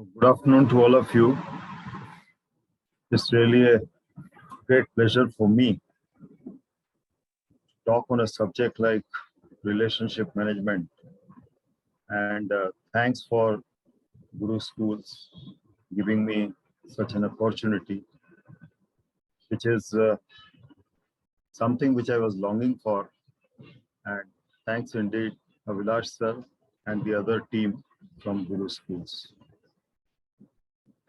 So, good afternoon to all of you. It's really a great pleasure for me to talk on a subject like relationship management. And thanks for Guru Schools giving me such an opportunity, which is something which I was longing for. And thanks indeed, Avilash sir and the other team from Guru Schools.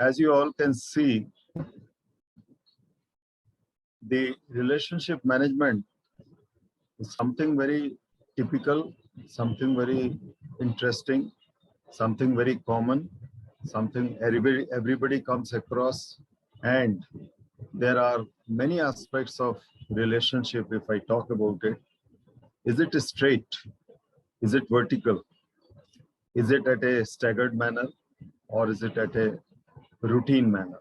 As you all can see, the relationship management is something very typical, something very interesting, something very common, something everybody comes across. And there are many aspects of relationship if I talk about it. Is it straight? Is it vertical? Is it at a staggered manner or is it at a routine manner?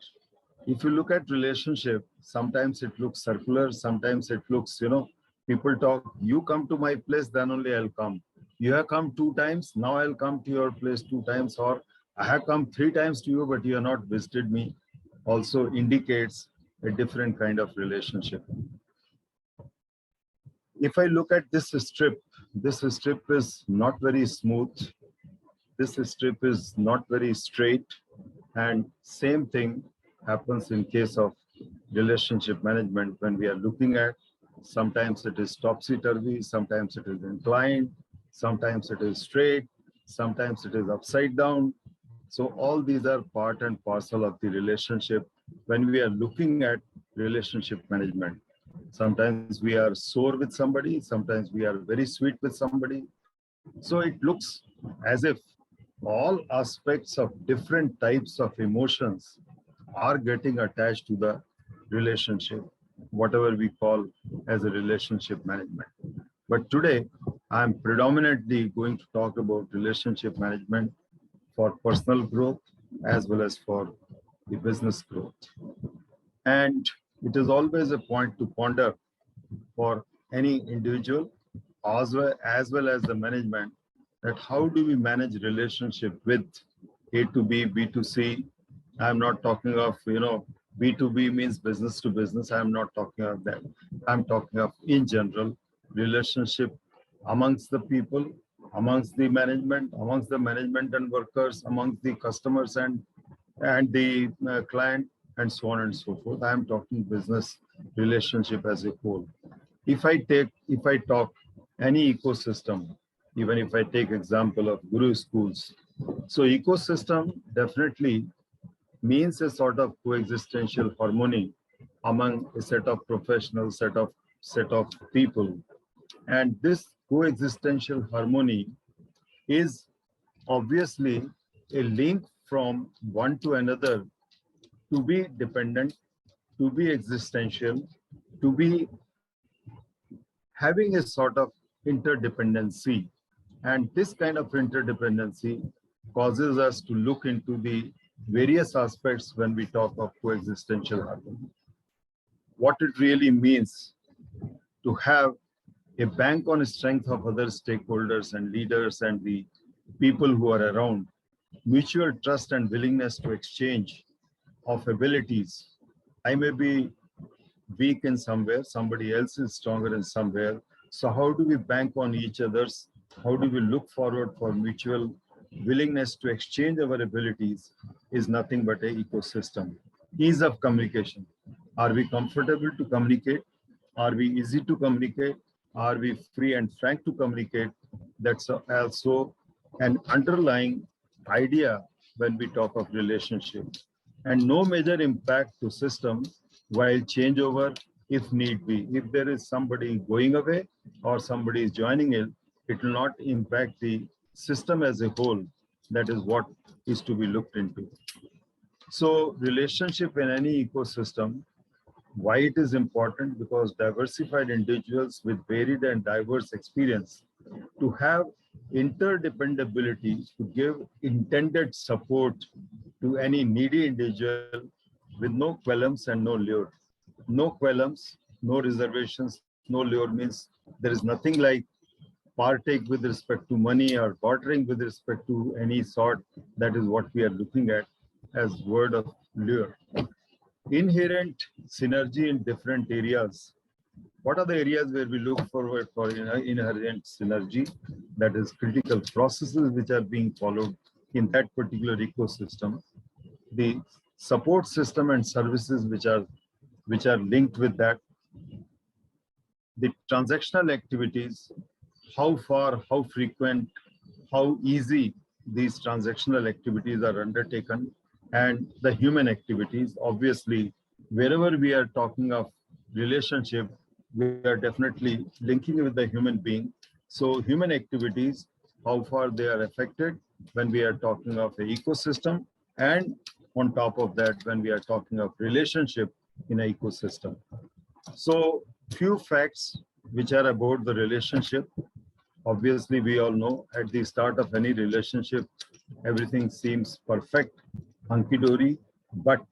If you look at relationship, sometimes it looks circular, sometimes it looks, people talk, you come to my place, then only I'll come. You have come 2 times, now I'll come to your place 2 times, or I have come 3 times to you, but you have not visited me, also indicates a different kind of relationship. If I look at this strip is not very smooth. This strip is not very straight. And same thing happens in case of relationship management when we are looking at, sometimes it is topsy-turvy, sometimes it is inclined, sometimes it is straight, sometimes it is upside down. So all these are part and parcel of the relationship when we are looking at relationship management. Sometimes we are sore with somebody, sometimes we are very sweet with somebody. So it looks as if all aspects of different types of emotions are getting attached to the relationship, whatever we call as a relationship management. But today, I'm predominantly going to talk about relationship management for personal growth as well as for the business growth. And it is always a point to ponder for any individual as well as the management, that how do we manage relationship with A to B, B to C. I'm not talking of, B2B means business to business. I'm not talking of that. I'm talking of in general relationship amongst the people, amongst the management and workers, amongst the customers and the client, and so on and so forth. I'm talking business relationship as a whole. If I talk any ecosystem, even if I take example of Guru Schools, so ecosystem definitely means a sort of coexistential harmony among a set of professionals, set of people. And this coexistential harmony is obviously a link from one to another to be dependent, to be existential, to be having a sort of interdependency. And this kind of interdependency causes us to look into the various aspects when we talk of coexistential harmony. What it really means to have a bank on the strength of other stakeholders and leaders and the people who are around, mutual trust and willingness to exchange of abilities. I may be weak in somewhere, somebody else is stronger in somewhere. So how do we bank on each other's? How do we look forward for mutual willingness to exchange our abilities is nothing but an ecosystem. Ease of communication. Are we comfortable to communicate? Are we easy to communicate? Are we free and frank to communicate? That's also an underlying idea when we talk of relationships. And no major impact to system while changeover if need be. If there is somebody going away or somebody is joining it, it will not impact the system as a whole. That is what is to be looked into. So relationship in any ecosystem, why it is important? Because diversified individuals with varied and diverse experience to have interdependability to give intended support to any needy individual with no qualms and no lure. No qualms, no reservations, no lure means there is nothing like partake with respect to money or bartering with respect to any sort. That is what we are looking at. as word of lure. Inherent synergy in different areas. What are the areas where we look forward for inherent synergy? That is critical processes which are being followed in that particular ecosystem. The support system and services which are linked with that. The transactional activities, how far, how frequent, how easy these transactional activities are undertaken, and the human activities. Obviously, wherever we are talking of relationship, we are definitely linking with the human being. So human activities, how far they are affected when we are talking of the ecosystem, and on top of that, when we are talking of relationship in an ecosystem. So few facts which are about the relationship. Obviously, we all know at the start of any relationship, everything seems perfect, hunky-dory, but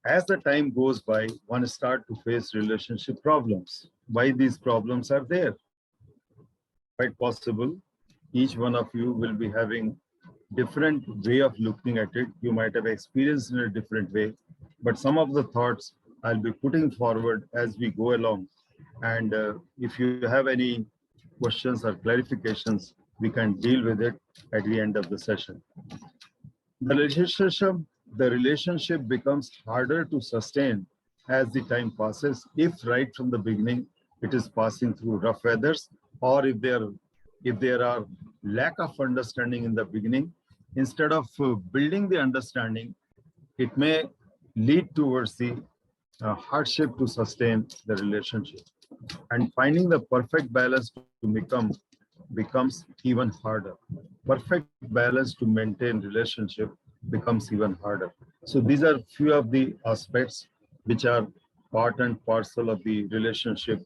as the time goes by, one start to face relationship problems. Why these problems are there? Quite possible. Each one of you will be having different way of looking at it. You might have experienced in a different way, but some of the thoughts I'll be putting forward as we go along. And if you have any questions or clarifications, we can deal with it at the end of the session. The relationship becomes harder to sustain as the time passes if right from the beginning it is passing through rough weathers, or if there are lack of understanding in the beginning. Instead of building the understanding, it may lead towards the hardship to sustain the relationship. And finding the perfect balance to becomes even harder. Perfect balance to maintain relationship becomes even harder. So these are few of the aspects which are part and parcel of the relationship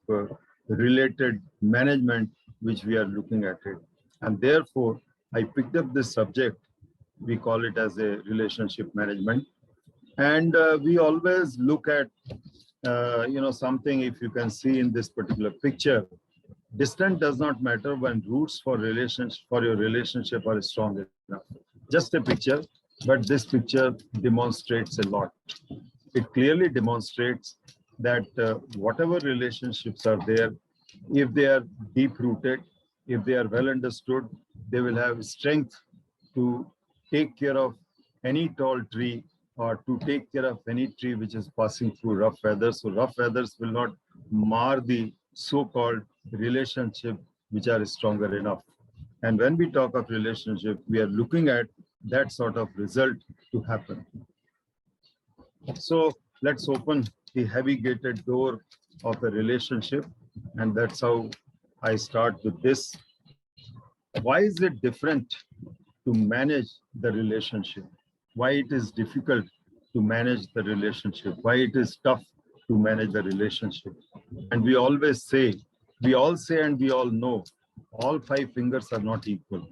related management which we are looking at it. And therefore, I picked up this subject. We call it as a relationship management. And we always look at, something, if you can see in this particular picture, distance does not matter when roots for your relationship are strong enough. Just a picture, but this picture demonstrates a lot. It clearly demonstrates that whatever relationships are there, if they are deep rooted, if they are well understood, they will have strength to take care of any tall tree, or to take care of any tree which is passing through rough weather. So rough weathers will not mar the so-called relationship which are stronger enough. And when we talk of relationship, we are looking at that sort of result to happen. So let's open the heavy gated door of a relationship. And that's how I start with this. Why is it different to manage the relationship? Why it is difficult to manage the relationship? Why it is tough to manage the relationship? And we always say, we all say and we all know, all five fingers are not equal.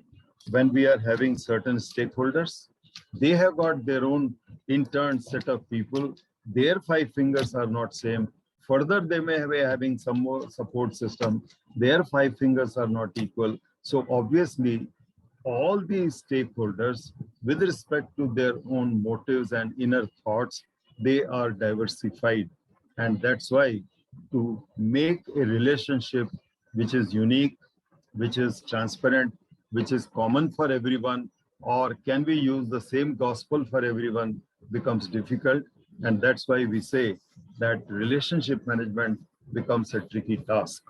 When we are having certain stakeholders, they have got their own intern set of people. Their five fingers are not same. Further, they may be having some more support system. Their five fingers are not equal. So obviously, all these stakeholders, with respect to their own motives and inner thoughts, they are diversified. And that's why to make a relationship which is unique, which is transparent, which is common for everyone, or can we use the same gospel for everyone, becomes difficult. And that's why we say that relationship management becomes a tricky task.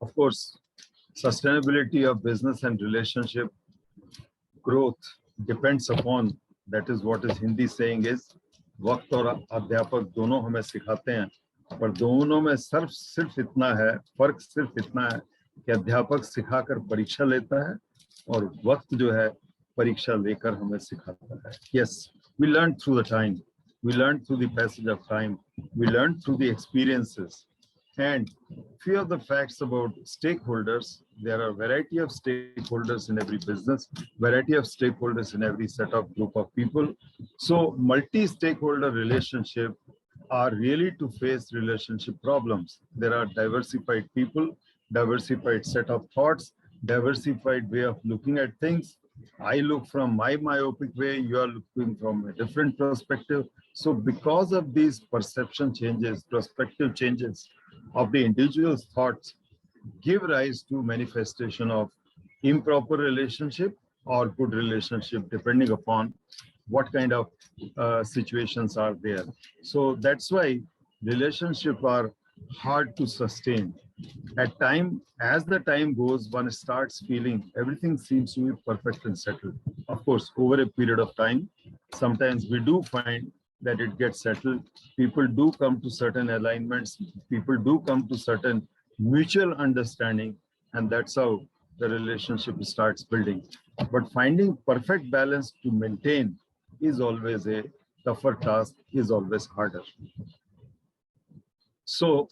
Of course, sustainability of business and relationship growth depends upon, that is what is Hindi saying is, वक्त और अध्यापक दोनों हमें सिखाते हैं, पर दोनों में सिर्फ इतना है, फर्क सिर्फ इतना है कि अध्यापक सिखाकर परीक्षा लेता है और वक्त जो है परीक्षा लेकर हमें सिखाता है. Yes, we learn through the time, we learn through the passage of time, we learn through the experiences. And few of the facts about stakeholders, there are a variety of stakeholders in every business, variety of stakeholders in every set of group of people. So multi-stakeholder relationship are really to face relationship problems. There are diversified people, diversified set of thoughts, diversified way of looking at things. I look from my myopic way, you are looking from a different perspective. So because of these perception changes, perspective changes of the individual's thoughts, give rise to manifestation of improper relationship or good relationship, depending upon what kind of situations are there. So that's why relationships are hard to sustain. At time, as the time goes, one starts feeling everything seems to be perfect and settled. Of course, over a period of time, sometimes we do find that it gets settled. People do come to certain alignments. People do come to certain mutual understanding, and that's how the relationship starts building. But finding perfect balance to maintain is always a tougher task, is always harder. So,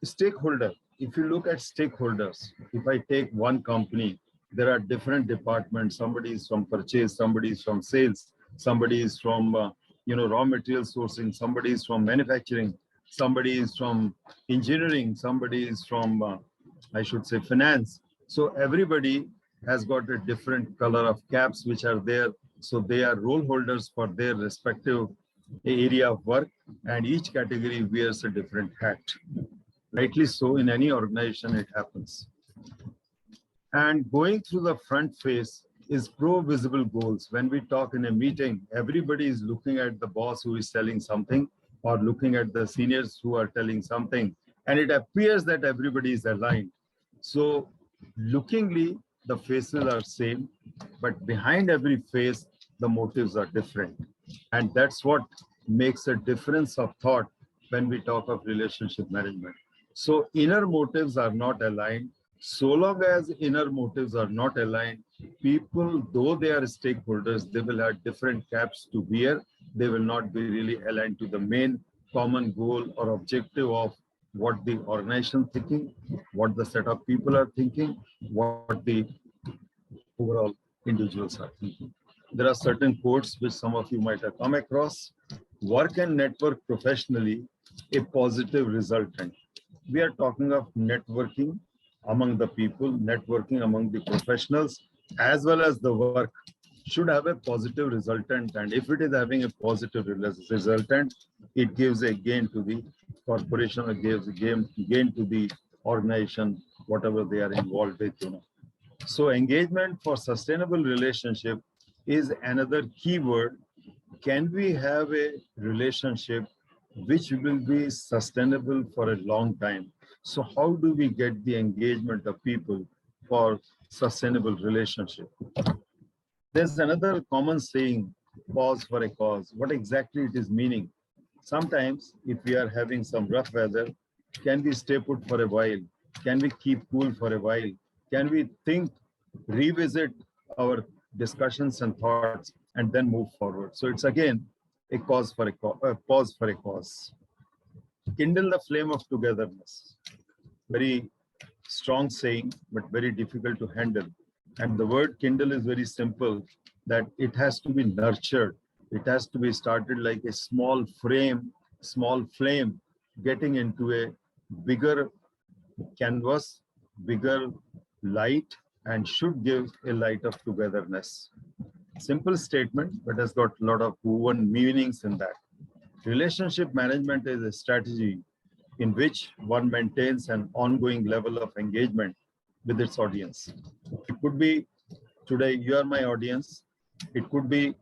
stakeholder, if you look at stakeholders, if I take one company, there are different departments. Somebody is from purchase, somebody is from sales, somebody is from raw material sourcing, somebody is from manufacturing, somebody is from engineering, somebody is from I should say finance. So everybody has got a different color of caps which are there. So they are role holders for their respective area of work, and each category wears a different hat. Rightly so, in any organization it happens. And going through the front face is pro-visible goals. When we talk in a meeting, everybody is looking at the boss who is selling something or looking at the seniors who are telling something, and it appears that everybody is aligned. So lookingly, the faces are same, but behind every face, the motives are different. And that's what makes a difference of thought when we talk of relationship management. So inner motives are not aligned. So long as inner motives are not aligned, people, though they are stakeholders, they will have different caps to wear. They will not be really aligned to the main common goal or objective of what the organization thinking, what the set of people are thinking, what the overall individuals are thinking. There are certain quotes which some of you might have come across. Work and network professionally, a positive resultant. We are talking of networking among the people, networking among the professionals, as well as the work should have a positive resultant. And if it is having a positive resultant, it gives a gain to the corporation, it gives a gain to the organization, whatever they are involved with. So engagement for sustainable relationship is another keyword. Can we have a relationship which will be sustainable for a long time? So how do we get the engagement of people for sustainable relationship? There's another common saying, pause for a cause. What exactly it is meaning? Sometimes if we are having some rough weather, can we stay put for a while? Can we keep cool for a while? Can we think, revisit our discussions and thoughts, and then move forward? So it's again a cause for a pause for a cause. Kindle the flame of togetherness. Very strong saying, but very difficult to handle. And the word kindle is very simple, that it has to be nurtured. It has to be started like a small flame, getting into a bigger canvas, bigger light, and should give a light of togetherness. Simple statement, but has got a lot of woven meanings in that. Relationship management is a strategy in which one maintains an ongoing level of engagement with its audience. It could be today you are my audience. It could be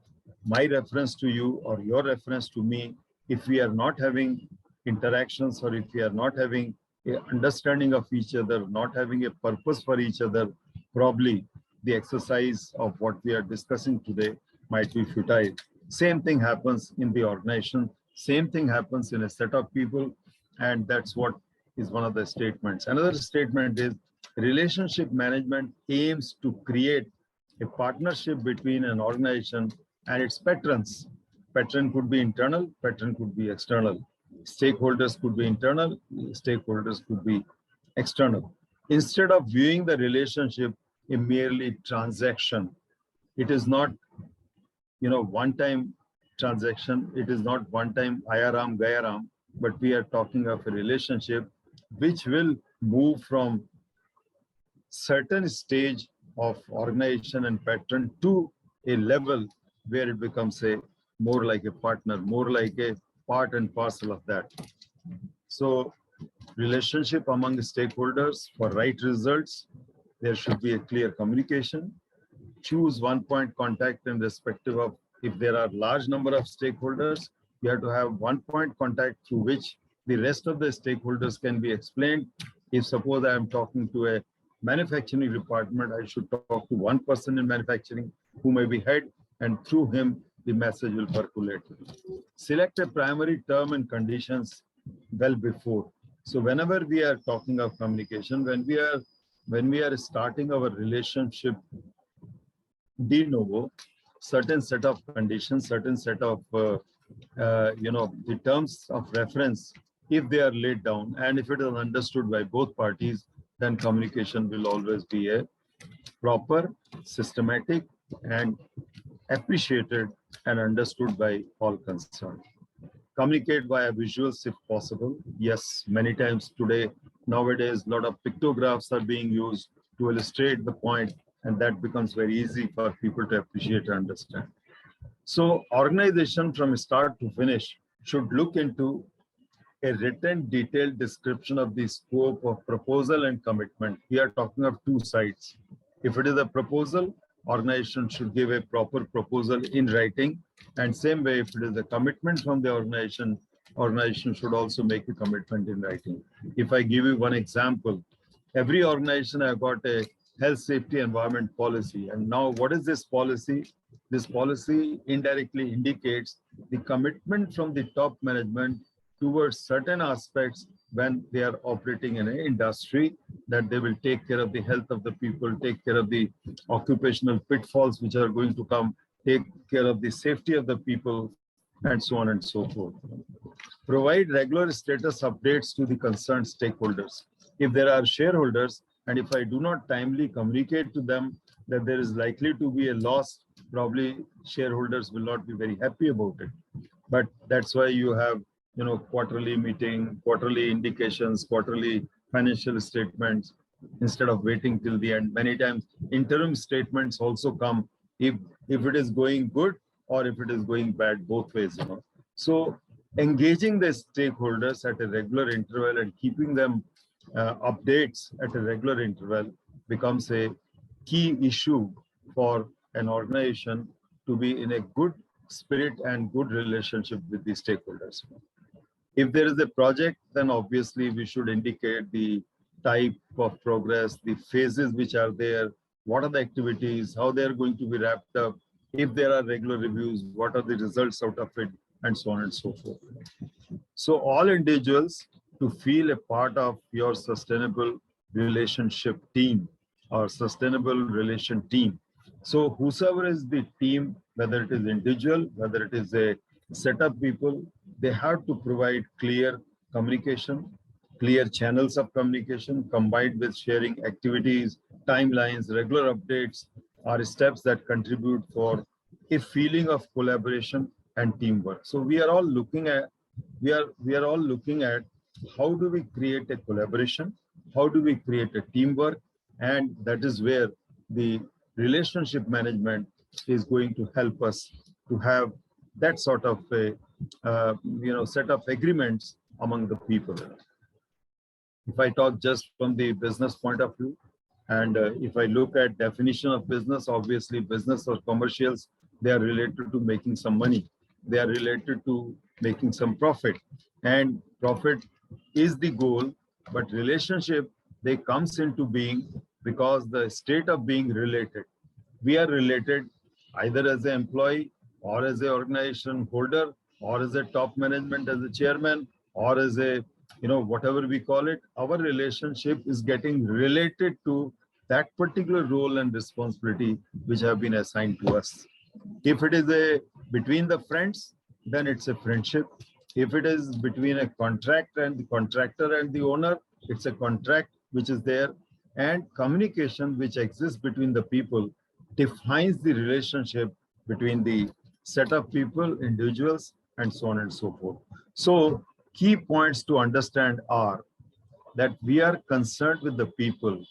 my reference to you or your reference to me. If we are not having interactions, or if we are not having an understanding of each other, not having a purpose for each other, probably the exercise of what we are discussing today might be futile. Same thing happens in the organization. Same thing happens in a set of people. And that's what is one of the statements. Another statement is relationship management aims to create a partnership between an organization and its patrons. Patron could be internal, patron could be external. Stakeholders could be internal, stakeholders could be external. Instead of viewing the relationship a merely transaction, it is not, one-time transaction. It is not one-time ayaram, gayaram, but we are talking of a relationship which will move from certain stage of organization and pattern to a level where it becomes a more like a partner, more like a part and parcel of that. So relationship among stakeholders for right results, there should be a clear communication. Choose one point contact in respective of, if there are large number of stakeholders, you have to have one point contact through which the rest of the stakeholders can be explained. If suppose I am talking to a manufacturing department, I should talk to one person in manufacturing who may be head, and through him the message will percolate. Select a primary term and conditions well before. So whenever we are talking of communication, when we are starting our relationship de novo, certain set of conditions, certain set of the terms of reference, if they are laid down and if it is understood by both parties, then communication will always be a proper, systematic, and appreciated and understood by all concerned. Communicate via visuals if possible. Yes, many times today, nowadays, a lot of pictographs are being used to illustrate the point, and that becomes very easy for people to appreciate and understand. So organization from start to finish should look into a written detailed description of the scope of proposal and commitment. We are talking of two sides. If it is a proposal, organization should give a proper proposal in writing. And same way, if it is a commitment from the organization should also make a commitment in writing. If I give you one example, every organization have got a health, safety, environment policy. And now what is this policy? This policy indirectly indicates the commitment from the top management towards certain aspects when they are operating in an industry, that they will take care of the health of the people, take care of the occupational pitfalls which are going to come, take care of the safety of the people, and so on and so forth. Provide regular status updates to the concerned stakeholders. If there are shareholders, and if I do not timely communicate to them that there is likely to be a loss, probably shareholders will not be very happy about it. But that's why you have, quarterly meeting, quarterly indications, quarterly financial statements, instead of waiting till the end. Many times interim statements also come if it is going good or if it is going bad, both ways. So engaging the stakeholders at a regular interval and keeping them updates at a regular interval becomes a key issue for an organization to be in a good spirit and good relationship with the stakeholders. If there is a project, then obviously we should indicate the type of progress, the phases which are there, what are the activities, how they are going to be wrapped up, if there are regular reviews, what are the results out of it, and so on and so forth. So all individuals to feel a part of your sustainable relationship team or sustainable relation team. So whosoever is the team, whether it is individual, whether it is a set of people, they have to provide clear communication, clear channels of communication combined with sharing activities, timelines, regular updates are steps that contribute for a feeling of collaboration and teamwork. So we are all looking at how do we create a collaboration, how do we create a teamwork, and that is where the relationship management is going to help us to have that sort of a set of agreements among the people. If I talk just from the business point of view, and if I look at definition of business, obviously business or commercials, they are related to making some money. They are related to making some profit, and profit is the goal, but relationship, they comes into being because the state of being related. We are related either as an employee or as an organization holder or as a top management, as a chairman, or as a, whatever we call it. Our relationship is getting related to that particular role and responsibility which have been assigned to us. If it is between the friends, then it's a friendship. If it is between a contract and the contractor and the owner, it's a contract which is there. And communication which exists between the people defines the relationship between the set of people, individuals, and so on and so forth. So key points to understand are that we are concerned with the people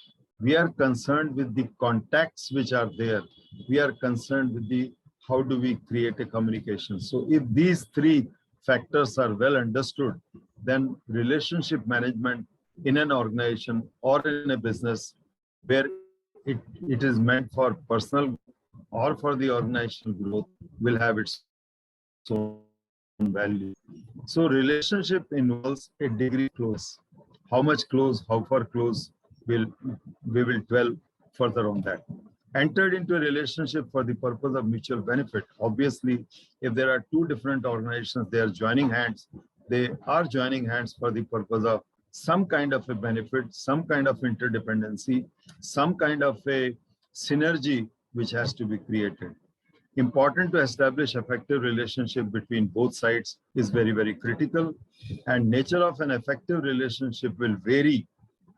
We are concerned with the contacts which are there. We are concerned with the how do we create a communication. So if these three factors are well understood, then relationship management in an organization or in a business where it is meant for personal or for the organizational growth will have its own value. So relationship involves a degree of closeness. How much close, how far close, we will dwell further on that. Entered into a relationship for the purpose of mutual benefit. Obviously, if there are two different organizations, they are joining hands. They are joining hands for the purpose of some kind of a benefit, some kind of interdependency, some kind of a synergy which has to be created. Important to establish effective relationship between both sides is very, very critical. And nature of an effective relationship will vary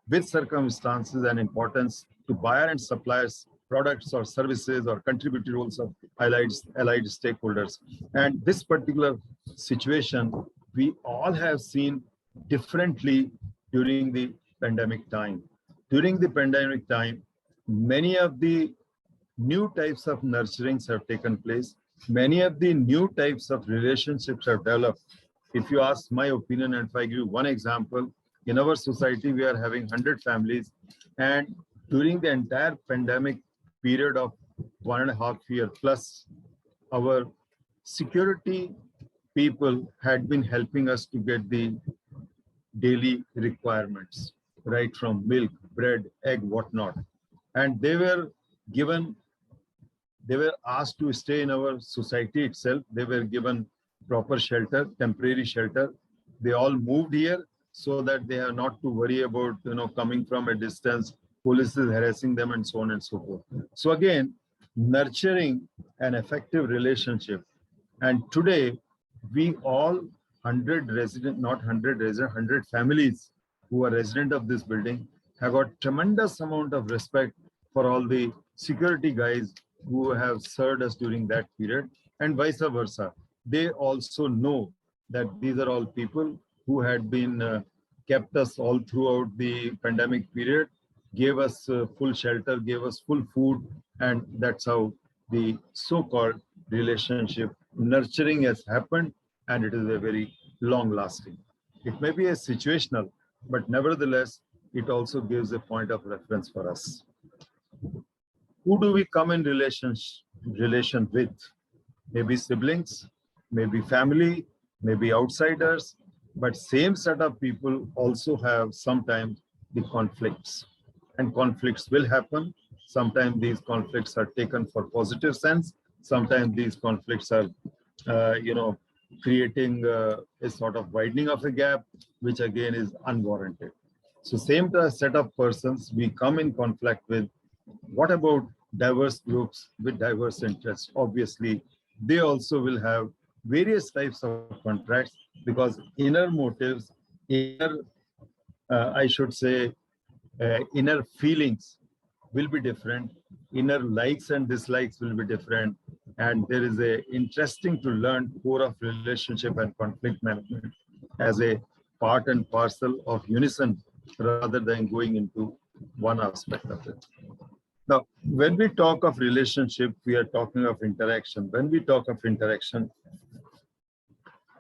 with circumstances and importance to buyer and suppliers, products or services or contributory roles of allied stakeholders. And this particular situation, we all have seen differently during the pandemic time. During the pandemic time, many of the new types of nurturings have taken place. Many of the new types of relationships have developed. If you ask my opinion, and if I give you one example, in our society, we are having 100 families. And during the entire pandemic period of 1.5 years plus, our security people had been helping us to get the daily requirements, right from milk, bread, egg, whatnot. And given they were asked to stay in our society itself. They were given proper shelter, temporary shelter. They all moved here so that they have not to worry about, coming from a distance, police is harassing them and so on and so forth. So again, nurturing an effective relationship. And today, we all 100 resident, not 100 resident, 100 families who are resident of this building have got tremendous amount of respect for all the security guys who have served us during that period, and vice versa. They also know that these are all people who had been kept us all throughout the pandemic period, gave us full shelter, gave us full food, and that's how the so-called relationship nurturing has happened, and it is a very long-lasting. It may be a situational, but nevertheless, it also gives a point of reference for us. Who do we come in relation with? Maybe siblings, maybe family, maybe outsiders, but same set of people also have sometimes the conflicts. And conflicts will happen. Sometimes these conflicts are taken for positive sense. Sometimes these conflicts are, creating a sort of widening of a gap, which again is unwarranted. So same set of persons we come in conflict with. What about diverse groups with diverse interests? Obviously, they also will have various types of contracts because inner motives, I should say, inner feelings will be different. Inner likes and dislikes will be different. And there is a interesting to learn core of relationship and conflict management as a part and parcel of unison rather than going into one aspect of it. Now, when we talk of relationship, we are talking of interaction. When we talk of interaction,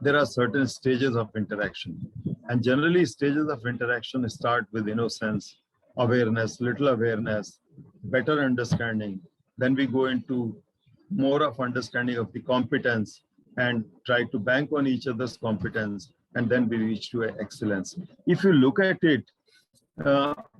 there are certain stages of interaction. And generally, stages of interaction start with innocence, awareness, little awareness, better understanding. Then we go into more of understanding of the competence and try to bank on each other's competence. And then we reach to excellence. If you look at it,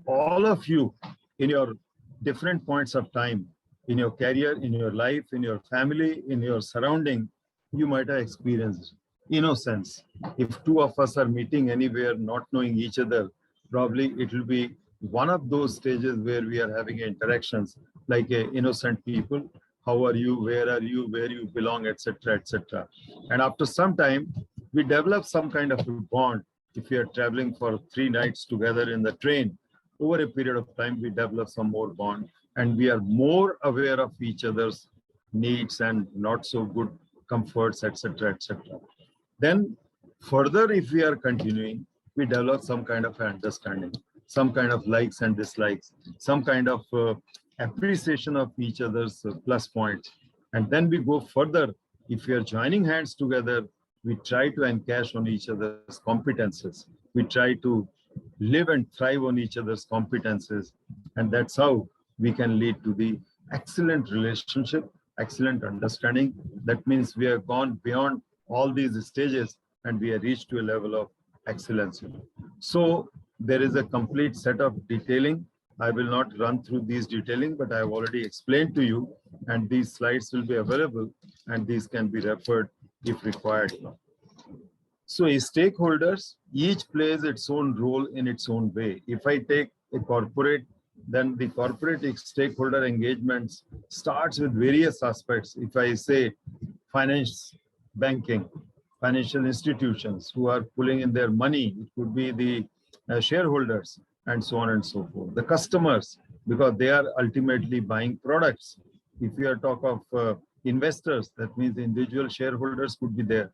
all of you in your different points of time, in your career, in your life, in your family, in your surrounding, you might have experienced innocence. If two of us are meeting anywhere, not knowing each other, probably it will be one of those stages where we are having interactions like innocent people. How are you? Where you belong, etc., etc. And after some time, we develop some kind of a bond. If we are traveling for 3 nights together in the train, over a period of time, we develop some more bond and we are more aware of each other's needs and not so good comforts, etc., etc. Then further, if we are continuing, we develop some kind of understanding. some kind of likes and dislikes, some kind of appreciation of each other's plus points. And then we go further. If we are joining hands together, we try to encash on each other's competences. We try to live and thrive on each other's competences. And that's how we can lead to the excellent relationship, excellent understanding. That means we have gone beyond all these stages and we have reached to a level of excellence. So there is a complete set of detailing. I will not run through these detailing, but I have already explained to you, and these slides will be available and these can be referred if required. So stakeholders, each plays its own role in its own way. If I take a corporate, then the corporate stakeholder engagements starts with various aspects. If I say finance, banking, financial institutions who are pulling in their money, it could be the shareholders and so on and so forth. The customers, because they are ultimately buying products. If we are talk of investors, that means the individual shareholders could be there.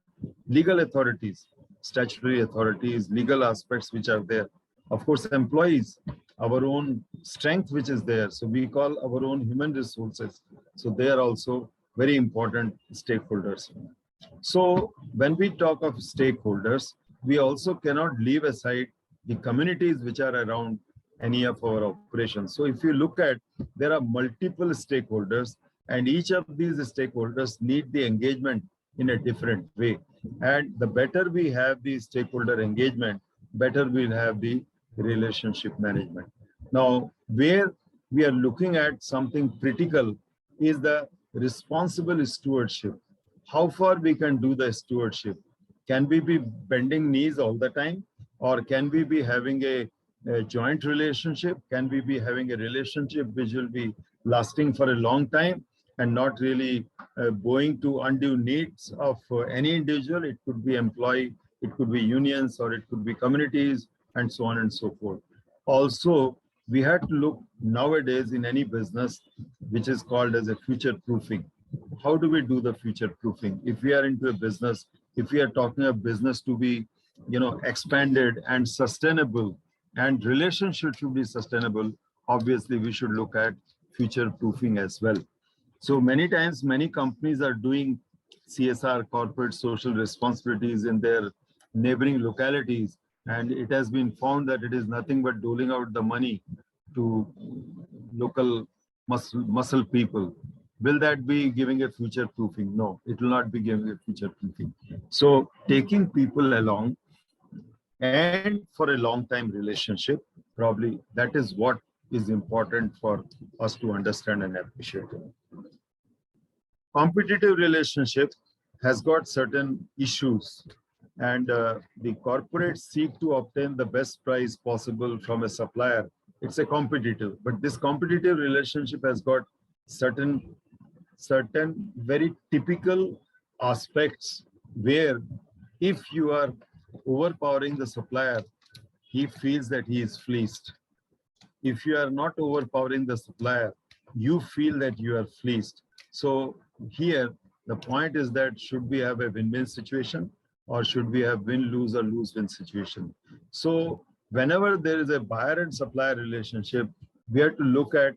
Legal authorities, statutory authorities, legal aspects which are there. Of course, employees, our own strength which is there. So we call our own human resources. So they are also very important stakeholders. So when we talk of stakeholders, we also cannot leave aside the communities which are around any of our operations. So if you look at, there are multiple stakeholders, and each of these stakeholders need the engagement in a different way. And the better we have the stakeholder engagement, better we'll have the relationship management. Now, where we are looking at something critical is the responsible stewardship. How far we can do the stewardship? Can we be bending knees all the time? Or can we be having a joint relationship? Can we be having a relationship which will be lasting for a long time and not really bowing to undue needs of any individual? It could be employee, it could be unions, or it could be communities, and so on and so forth. Also, we had to look nowadays in any business, which is called as a future proofing. How do we do the future proofing? If we are into a business, if we are talking of business to be, expanded and sustainable, and relationship should be sustainable, obviously we should look at future proofing as well. So many times, many companies are doing CSR, corporate social responsibilities, in their neighboring localities, and it has been found that it is nothing but doling out the money to local muscle people. Will that be giving a future proofing? No, it will not be giving a future proofing. So taking people along and for a long time relationship, probably that is what is important for us to understand and appreciate. Competitive relationship has got certain issues, and the corporates seek to obtain the best price possible from a supplier. It's a competitive, but this competitive relationship has got certain very typical aspects where if you are overpowering the supplier, he feels that he is fleeced. If you are not overpowering the supplier, you feel that you are fleeced. So here, the point is that should we have a win-win situation, or should we have win-lose or lose-win situation? So whenever there is a buyer and supplier relationship, we have to look at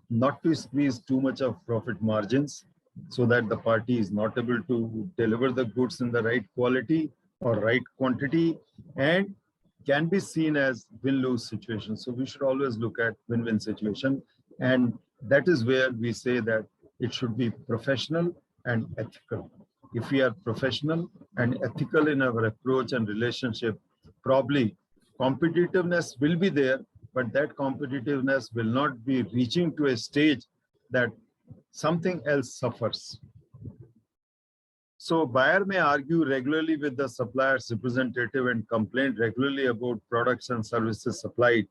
not to squeeze too much of profit margins so that the party is not able to deliver the goods in the right quality or right quantity, and can be seen as win-lose situation. So we should always look at win-win situation. And that is where we say that it should be professional and ethical. If we are professional and ethical in our approach and relationship, probably competitiveness will be there, but that competitiveness will not be reaching to a stage that something else suffers. So buyer may argue regularly with the supplier's representative and complain regularly about products and services supplied.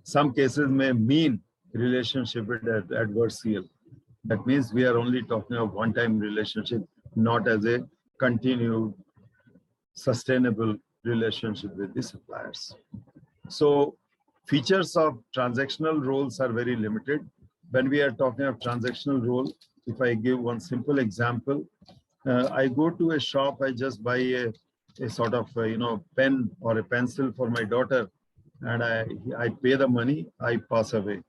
Some cases may mean relationship with adversarial. That means we are only talking of one-time relationship, not as a continued, sustainable relationship with the suppliers. So features of transactional roles are very limited. When we are talking of transactional role, if I give one simple example, I go to a shop, I just buy a sort of pen or a pencil for my daughter, and I pay the money, I pass away.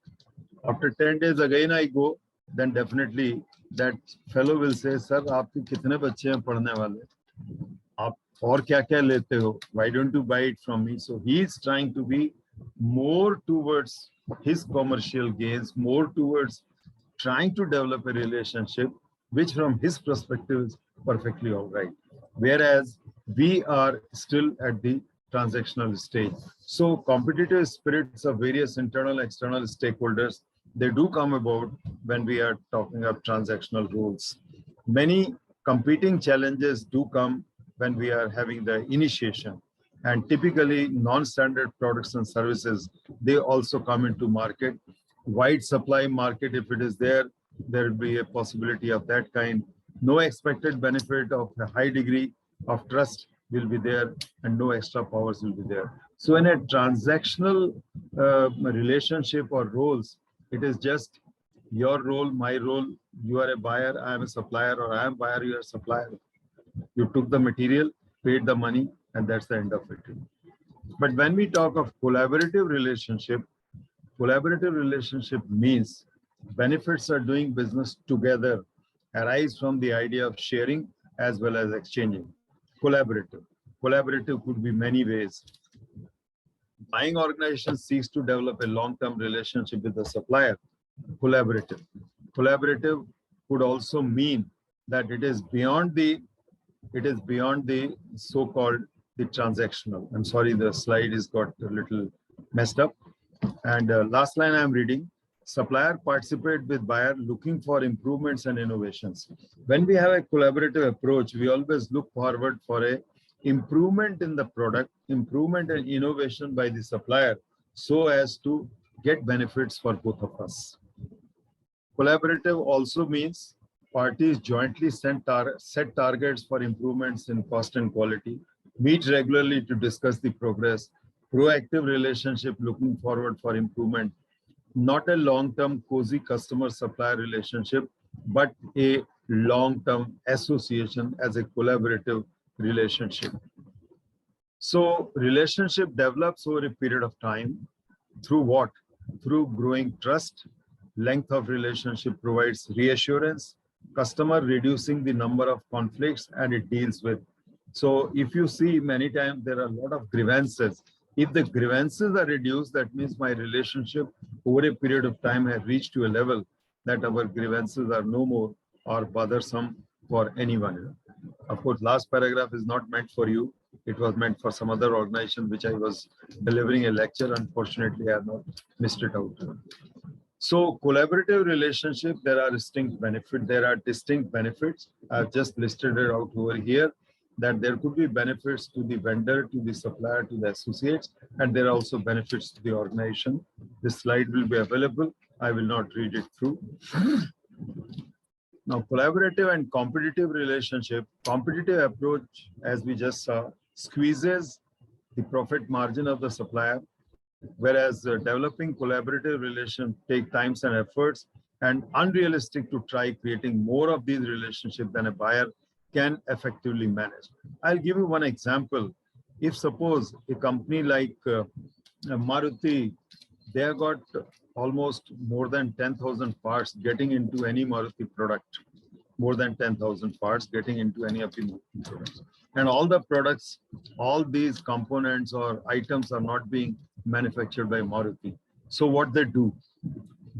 After 10 days again I go, then definitely that fellow will say, sir, आपके कितने बच्चे हैं पढ़ने वाले? आप और क्या-क्या लेते हो? Why don't you buy it from me? So he is trying to be more towards his commercial gains, more towards trying to develop a relationship, which from his perspective is perfectly all right. Whereas we are still at the transactional stage. So competitive spirits of various internal, external stakeholders, they do come about when we are talking of transactional rules. Many competing challenges do come when we are having the initiation. And typically non-standard products and services, they also come into market. Wide supply market, if it is there, there will be a possibility of that kind. No expected benefit of a high degree of trust will be there, and no extra powers will be there. So in a transactional relationship or roles, it is just your role, my role. You are a buyer, I am a supplier, or I am buyer, you are a supplier. You took the material, paid the money, and that's the end of it. But when we talk of collaborative relationship means benefits are doing business together arise from the idea of sharing as well as exchanging. Collaborative. Collaborative could be many ways. Buying organization seeks to develop a long-term relationship with the supplier. Collaborative. Collaborative could also mean that it is beyond the so-called the transactional. I'm sorry, the slide is got a little messed up. And last line I'm reading, supplier participate with buyer looking for improvements and innovations. When we have a collaborative approach, we always look forward for a improvement in the product, improvement and innovation by the supplier so as to get benefits for both of us. Collaborative also means parties jointly set targets for improvements in cost and quality, meet regularly to discuss the progress, proactive relationship looking forward for improvement, not a long-term cozy customer-supplier relationship, but a long-term association as a collaborative relationship. So relationship develops over a period of time through what? Through growing trust. Length of relationship provides reassurance, customer reducing the number of conflicts, and it deals with. So if you see many times there are a lot of grievances. If the grievances are reduced, that means my relationship over a period of time has reached to a level that our grievances are no more or bothersome for anyone. Of course, last paragraph is not meant for you. It was meant for some other organization which I was delivering a lecture. Unfortunately, I have not missed it out. So collaborative relationship, there are distinct benefits. I've just listed it out over here, that there could be benefits to the vendor, to the supplier, to the associates, and there are also benefits to the organization. This slide will be available. I will not read it through. Now, collaborative and competitive relationship, competitive approach, as we just saw, squeezes the profit margin of the supplier, whereas developing collaborative relation take times and efforts, and unrealistic to try creating more of these relationships than a buyer can effectively manage. I'll give you one example. If suppose a company like Maruti, they have got almost more than 10,000 parts getting into any Maruti product, more than 10,000 parts getting into any of the Maruti products. And all the products, all these components or items are not being manufactured by Maruti. So what they do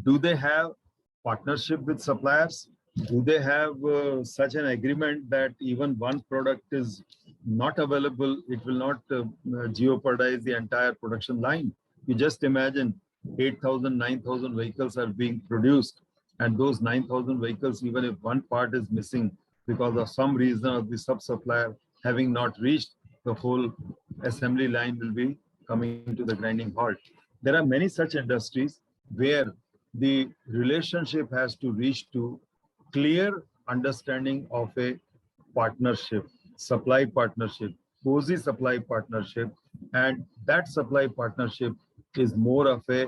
they have partnership with suppliers? Do they have such an agreement that even one product is not available, it will not jeopardize the entire production line? You just imagine 8,000, 9,000 vehicles are being produced, and those 9,000 vehicles, even if one part is missing because of some reason of the sub-supplier having not reached, the whole assembly line will be coming to the grinding halt. There are many such industries where the relationship has to reach to clear understanding of a partnership, supply partnership, cozy supply partnership, and that supply partnership is more of a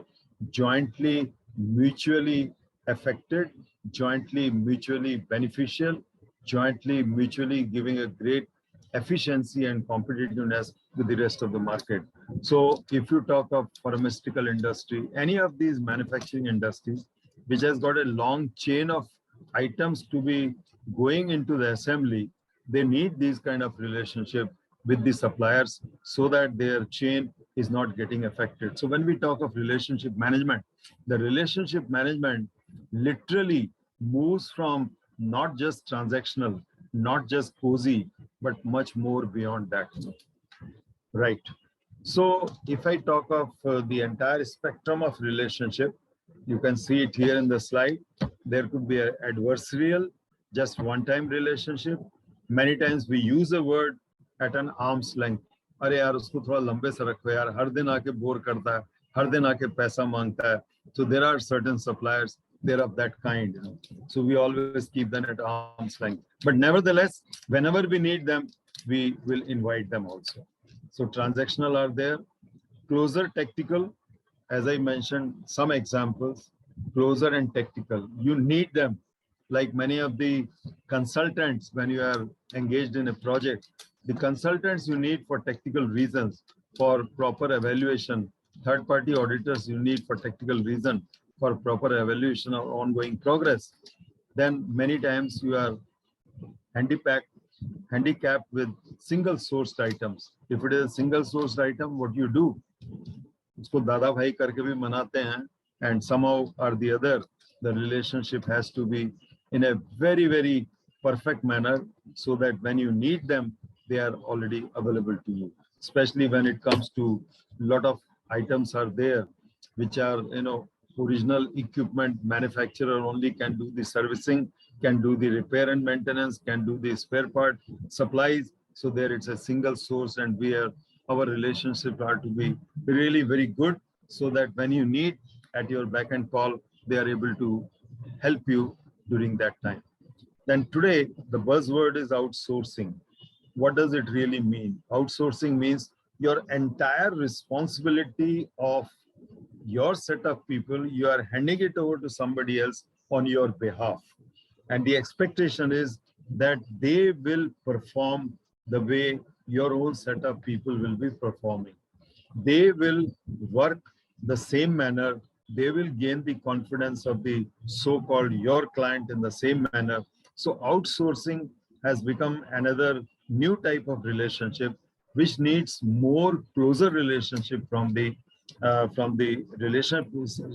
jointly mutually affected, jointly mutually beneficial, jointly mutually giving a great efficiency and competitiveness with the rest of the market. So if you talk of pharmaceutical industry, any of these manufacturing industries, which has got a long chain of items to be going into the assembly, they need these kind of relationship with the suppliers so that their chain is not getting affected. So when we talk of relationship management, the relationship management literally moves from not just transactional, not just cozy, but much more beyond that. Right. So if I talk of the entire spectrum of relationship, you can see it here in the slide. There could be an adversarial, just one-time relationship. Many times we use a word at an arm's length. अरे यार उसको थोड़ा लंबे से रखो यार, हर दिन आके बोर करता है, हर दिन आके पैसा मांगता है. So there are certain suppliers, they're of that kind. So we always keep them at arm's length. But nevertheless, whenever we need them, we will invite them also. So transactional are there. Closer tactical, as I mentioned, some examples, closer and tactical. You need them. Like many of the consultants, when you are engaged in a project, the consultants you need for tactical reasons, for proper evaluation, third-party auditors you need for tactical reason, for proper evaluation of ongoing progress. Then many times you are handicapped with single sourced items. If it is a single sourced item, what you do? उसको दादा भाई करके भी मनाते हैं, and somehow or the other, the relationship has to be in a very, very perfect manner so that when you need them, they are already available to you. Especially when it comes to a lot of items are there, which are, original equipment manufacturer only can do the servicing, can do the repair and maintenance, can do the spare part supplies. So there it's a single source, and our relationship are to be really very good so that when you need at your back and call, they are able to help you during that time. Then today, the buzzword is outsourcing. What does it really mean? Outsourcing means your entire responsibility of your set of people, you are handing it over to somebody else on your behalf. And the expectation is that they will perform the way your own set of people will be performing. They will work the same manner. They will gain the confidence of the so-called your client in the same manner. So outsourcing has become another new type of relationship, which needs more closer relationship from the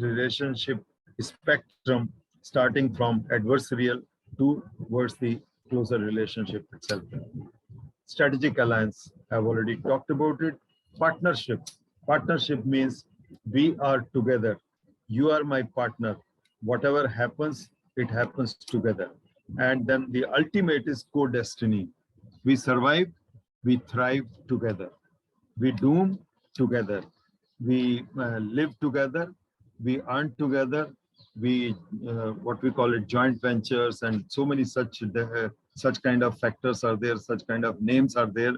relationship spectrum, starting from adversarial towards the closer relationship itself. Strategic alliance, I've already talked about it. Partnership. Partnership means we are together. You are my partner. Whatever happens, it happens together. And then the ultimate is co-destiny. We survive, we thrive together. We doom together. We live together. We earn together. We what we call it joint ventures, and so many such kind of factors are there. Such kind of names are there,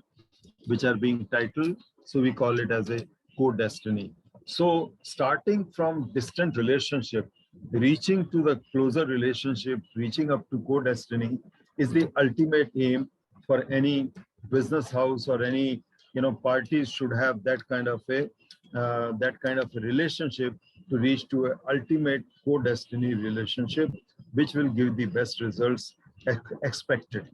which are being titled. So we call it as a co-destiny. So starting from distant relationship, reaching to the closer relationship, reaching up to co-destiny is the ultimate aim for any business house, or any parties should have that kind of a relationship to reach to an ultimate co-destiny relationship, which will give the best results expected.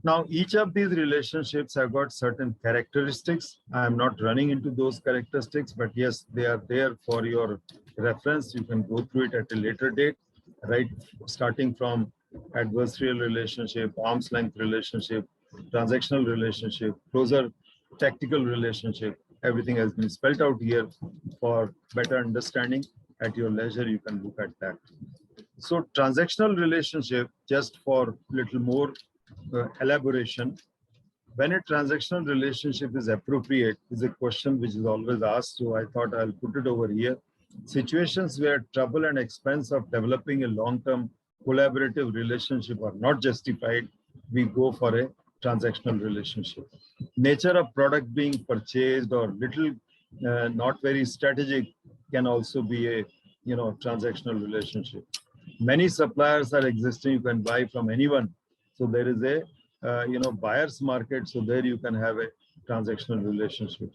Now, each of these relationships have got certain characteristics. I am not running into those characteristics, but yes, they are there for your reference. You can go through it at a later date, right? Starting from adversarial relationship, arm's length relationship, transactional relationship, closer tactical relationship. Everything has been spelled out here for better understanding. At your leisure, you can look at that. So transactional relationship, just for little more elaboration, when a transactional relationship is appropriate is a question which is always asked. So I thought I'll put it over here. Situations where trouble and expense of developing a long-term collaborative relationship are not justified, we go for a transactional relationship. Nature of product being purchased or little not very strategic can also be a transactional relationship. Many suppliers are existing, you can buy from anyone. So there is a buyer's market. So there you can have a transactional relationship.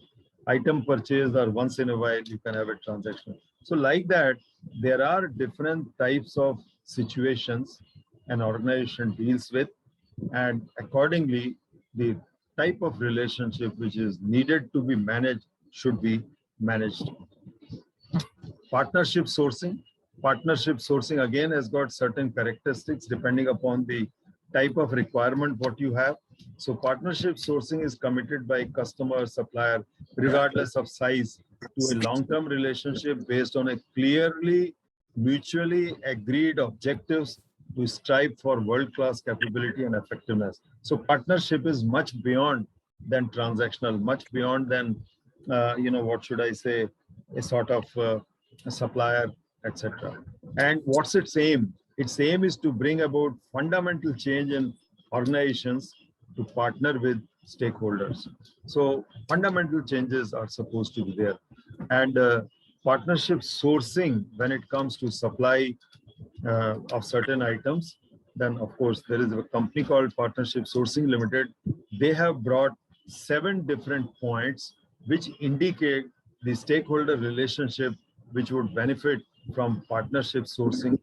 item purchase, or once in a while you can have a transaction. So like that, there are different types of situations an organization deals with, and accordingly, the type of relationship which is needed to be managed should be managed. Partnership sourcing. Partnership sourcing again has got certain characteristics depending upon the type of requirement what you have. So partnership sourcing is committed by customer, supplier, regardless of size, to a long-term relationship based on a clearly mutually agreed objectives to strive for world-class capability and effectiveness. So partnership is much beyond than transactional, much beyond than, what should I say, a sort of a supplier, etc. And what's its aim? Its aim is to bring about fundamental change in organizations to partner with stakeholders. So fundamental changes are supposed to be there. And partnership sourcing, when it comes to supply of certain items, then of course there is a company called Partnership Sourcing Limited. They have brought 7 different points which indicate the stakeholder relationship which would benefit from partnership sourcing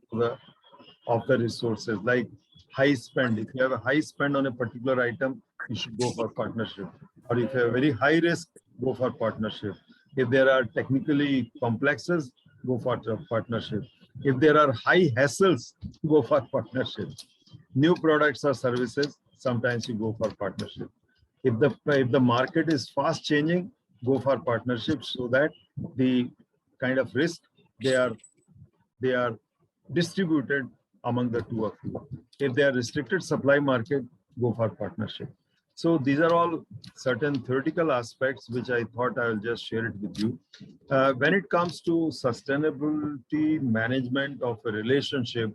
of the resources. Like high spend, if you have a high spend on a particular item, you should go for partnership. Or if you have very high risk, go for partnership. If there are technically complexes, go for partnership. If there are high hassles, go for partnership. New products or services, sometimes you go for partnership. If the market is fast changing, go for partnerships so that the kind of risk they are distributed among the two of you. If they are restricted supply market, go for partnership. So these are all certain theoretical aspects which I thought I will just share it with you. When it comes to sustainability management of a relationship,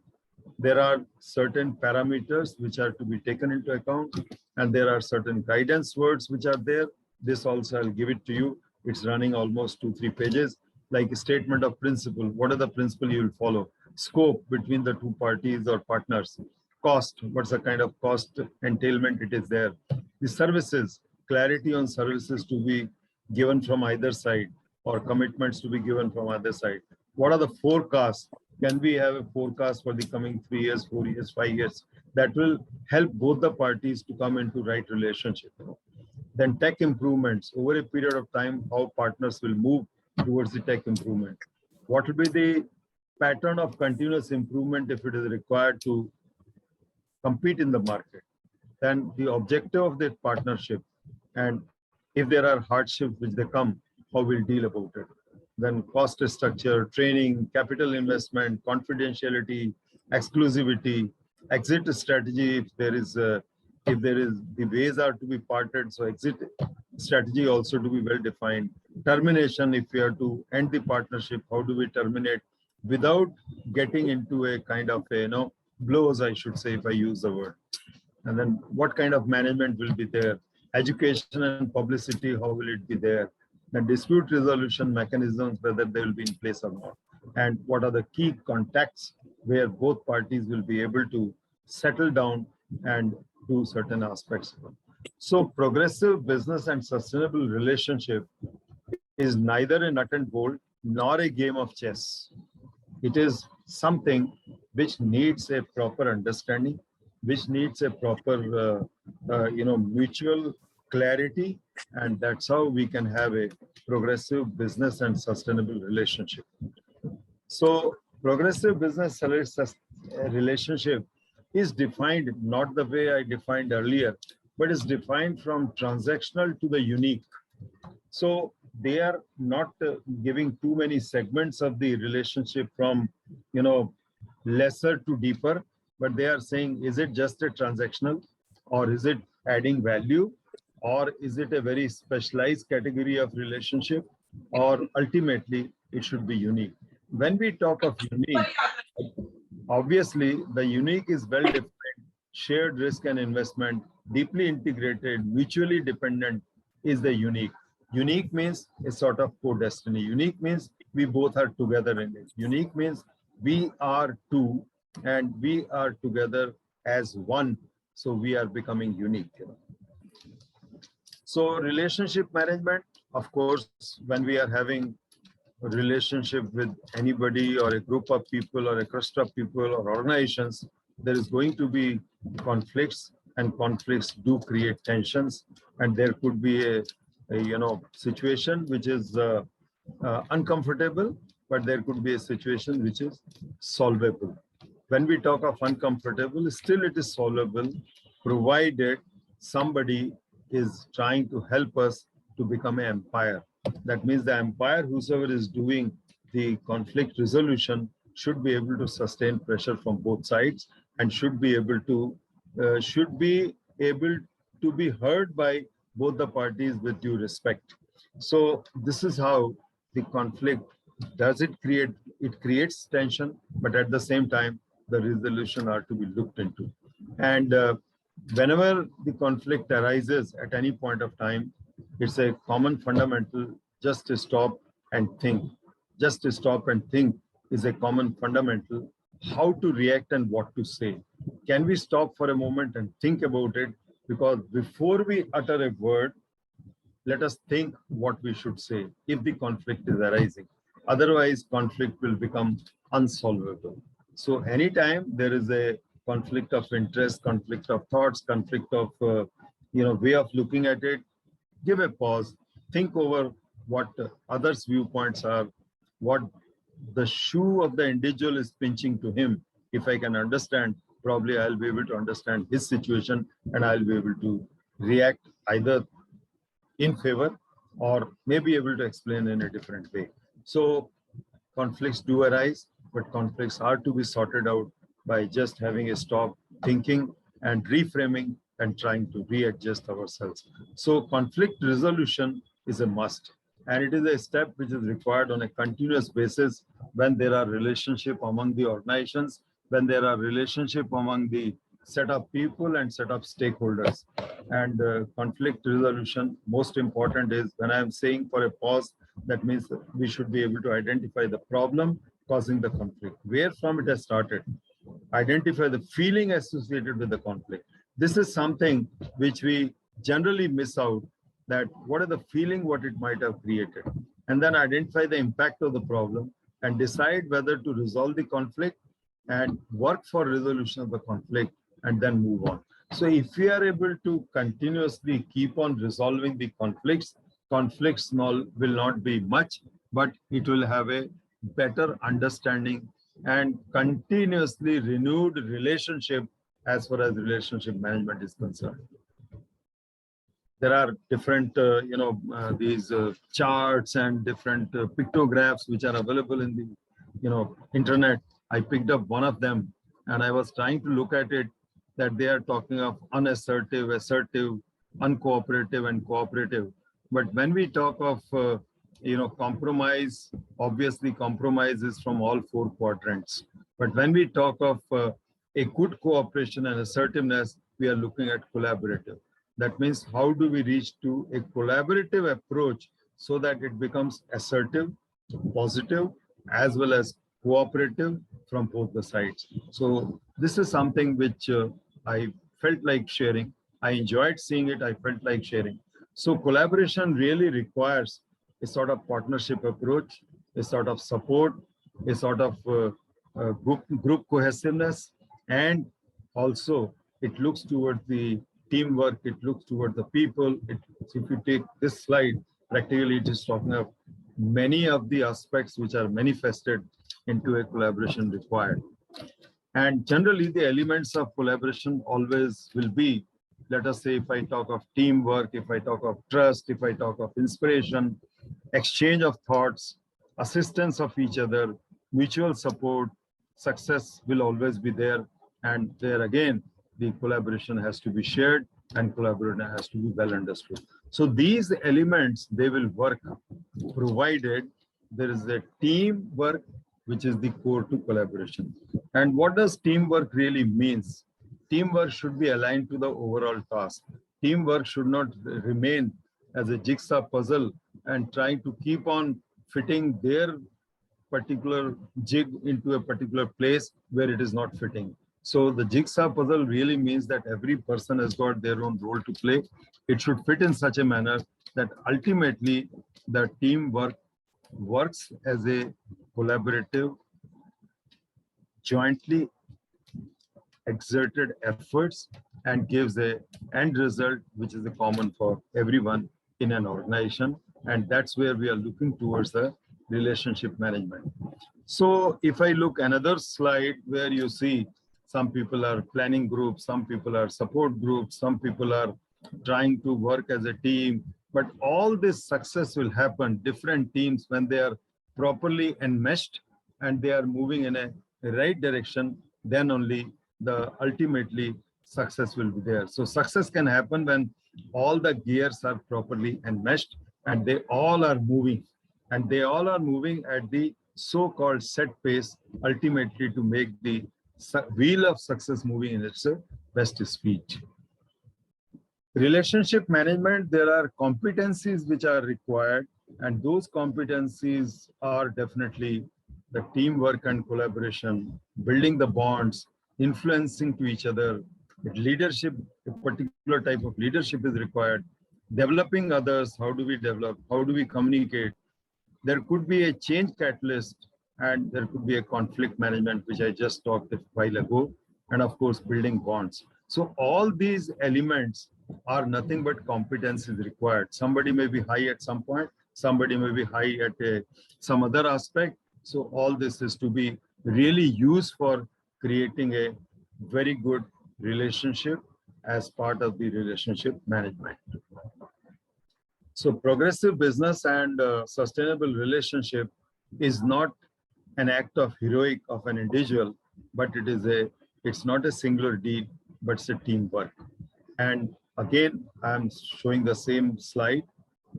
there are certain parameters which are to be taken into account, and there are certain guidance words which are there. This also I'll give it to you. It's running almost 2-3 pages, like a statement of principle. What are the principle you will follow? Scope between the two parties or partners. Cost, what's the kind of cost entailment it is there. The services, clarity on services to be given from either side, or commitments to be given from either side. What are the forecasts? Can we have a forecast for the coming 3 years, 4 years, 5 years? That will help both the parties to come into right relationship. Then tech improvements over a period of time, how partners will move towards the tech improvement. What will be the pattern of continuous improvement if it is required to compete in the market? Then the objective of that partnership, and if there are hardships which they come, how we'll deal about it. Then cost structure, training, capital investment, confidentiality, exclusivity, exit strategy. If there is the ways are to be parted, so exit strategy also to be well defined. Termination, if we are to end the partnership, how do we terminate without getting into a kind of blows, I should say, if I use the word. And then what kind of management will be there? Education and publicity, how will it be there? The dispute resolution mechanisms, whether they will be in place or not. And what are the key contacts where both parties will be able to settle down and do certain aspects. So progressive business and sustainable relationship is neither a nut and bolt nor a game of chess. It is something which needs a proper understanding, which needs a proper, mutual clarity, and that's how we can have a progressive business and sustainable relationship. So progressive business relationship is defined not the way I defined earlier, but is defined from transactional to the unique. So they are not giving too many segments of the relationship from, lesser to deeper, but they are saying, is it just a transactional, or is it adding value, or is it a very specialized category of relationship, or ultimately it should be unique. When we talk of unique, obviously the unique is well defined, shared risk and investment, deeply integrated, mutually dependent is the unique. Unique means a sort of co-destiny. Unique means we both are together in it. Unique means we are two and we are together as one. So we are becoming unique. So relationship management, Of course, when we are having a relationship with anybody or a group of people or a cluster of people or organizations, there is going to be conflicts, and conflicts do create tensions, and there could be a situation which is uncomfortable, but there could be a situation which is solvable. When we talk of uncomfortable, still it is solvable, provided somebody is trying to help us to become an empire. That means the empire, whosoever is doing the conflict resolution, should be able to sustain pressure from both sides, and should be able to be heard by both the parties with due respect. So this is how the conflict does it create. It creates tension, but at the same time, the resolution are to be looked into. And whenever the conflict arises at any point of time, it's a common fundamental just to stop and think. Just to stop and think is a common fundamental. How to react and what to say. Can we stop for a moment and think about it? Because before we utter a word, let us think what we should say if the conflict is arising. Otherwise, conflict will become unsolvable. So anytime there is a conflict of interest, conflict of thoughts, conflict of way of looking at it, give a pause, think over what others' viewpoints are, what the shoe of the individual is pinching to him. If I can understand, probably I'll be able to understand his situation, and I'll be able to react either in favor or may be able to explain in a different way. So conflicts do arise, but conflicts are to be sorted out by just having a stop, thinking and reframing and trying to readjust ourselves. So conflict resolution is a must, and it is a step which is required on a continuous basis when there are relationships among the organizations, when there are relationships among the set of people and set of stakeholders. And conflict resolution, most important is when I'm saying for a pause, that means we should be able to identify the problem causing the conflict, where from it has started, identify the feeling associated with the conflict. This is something which we generally miss out, that what are the feeling, what it might have created, and then identify the impact of the problem and decide whether to resolve the conflict and work for resolution of the conflict and then move on. So if we are able to continuously keep on resolving the conflicts, conflicts will not be much, but it will have a better understanding and continuously renewed relationship as far as relationship management is concerned. There are different, these charts and different pictographs which are available in the, internet. I picked up one of them and I was trying to look at it, that they are talking of unassertive, assertive, uncooperative, and cooperative. But when we talk of, compromise, obviously compromise is from all four quadrants. But when we talk of a good cooperation and assertiveness, we are looking at collaborative. That means how do we reach to a collaborative approach so that it becomes assertive, positive, as well as cooperative from both the sides. So this is something which I felt like sharing. I enjoyed seeing it. I felt like sharing. So collaboration really requires a sort of partnership approach, a sort of support, a sort of group cohesiveness, and also it looks towards the teamwork, it looks towards the people. If you take this slide, practically it is talking of many of the aspects which are manifested into a collaboration required. And generally the elements of collaboration always will be, let us say, if I talk of teamwork, if I talk of trust, if I talk of inspiration, exchange of thoughts, assistance of each other, mutual support, success will always be there. And there again, the collaboration has to be shared and collaboration has to be well understood. So these elements, they will work provided there is a teamwork, which is the core to collaboration. And what does teamwork really means? Teamwork should be aligned to the overall task. Teamwork should not remain as a jigsaw puzzle and trying to keep on fitting their particular jig into a particular place where it is not fitting. So the jigsaw puzzle really means that every person has got their own role to play. It should fit in such a manner that ultimately the teamwork works as a collaborative, jointly exerted efforts and gives a end result which is a common for everyone in an organization. And that's where we are looking towards the relationship management. So if I look another slide where you see some people are planning groups, some people are support groups, some people are trying to work as a team, but all this success will happen different teams when they are properly enmeshed and they are moving in a right direction, then only the ultimately success will be there. So success can happen when all the gears are properly enmeshed and they all are moving, and they all are moving at the so-called set pace, ultimately to make the wheel of success moving in its best speed. Relationship management, there are competencies which are required, and those competencies are definitely the teamwork and collaboration, building the bonds, influencing to each other. Leadership, a particular type of leadership is required. Developing others, how do we develop? How do we communicate? There could be a change catalyst, and there could be a conflict management, which I just talked a while ago, and of course, building bonds. So all these elements are nothing but competencies required. Somebody may be high at some point, somebody may be high at some other aspect. So all this is to be really used for creating a very good relationship as part of the relationship management. So progressive business and sustainable relationship is not an act of heroic of an individual, but it's not a singular deed, but it's a teamwork. And again, I'm showing the same slide.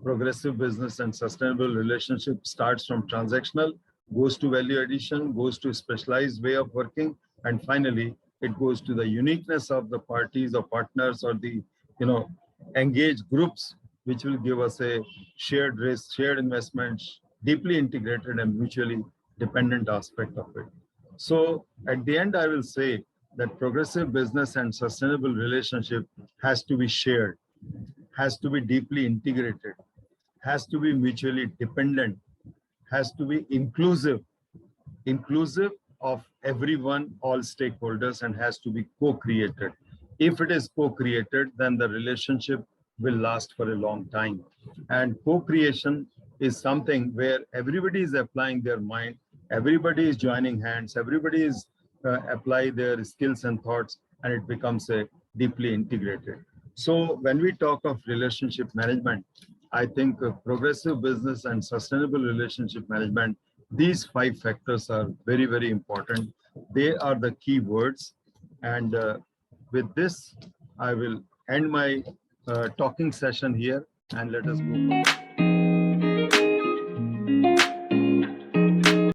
Progressive business and sustainable relationship starts from transactional, goes to value addition, goes to specialized way of working, and finally, it goes to the uniqueness of the parties or partners or the engaged groups, which will give us a shared risk, shared investments, deeply integrated and mutually dependent aspect of it. So at the end, I will say that progressive business and sustainable relationship has to be shared, has to be deeply integrated, has to be mutually dependent, has to be inclusive of everyone, all stakeholders, and has to be co-created. If it is co-created, then the relationship will last for a long time. And co-creation is something where everybody is applying their mind, everybody is joining hands, everybody is apply their skills and thoughts, and it becomes a deeply integrated. So when we talk of relationship management, I think progressive business and sustainable relationship management, these 5 factors are very, very important. They are the key words. And with this, I will end my talking session here, and let us go.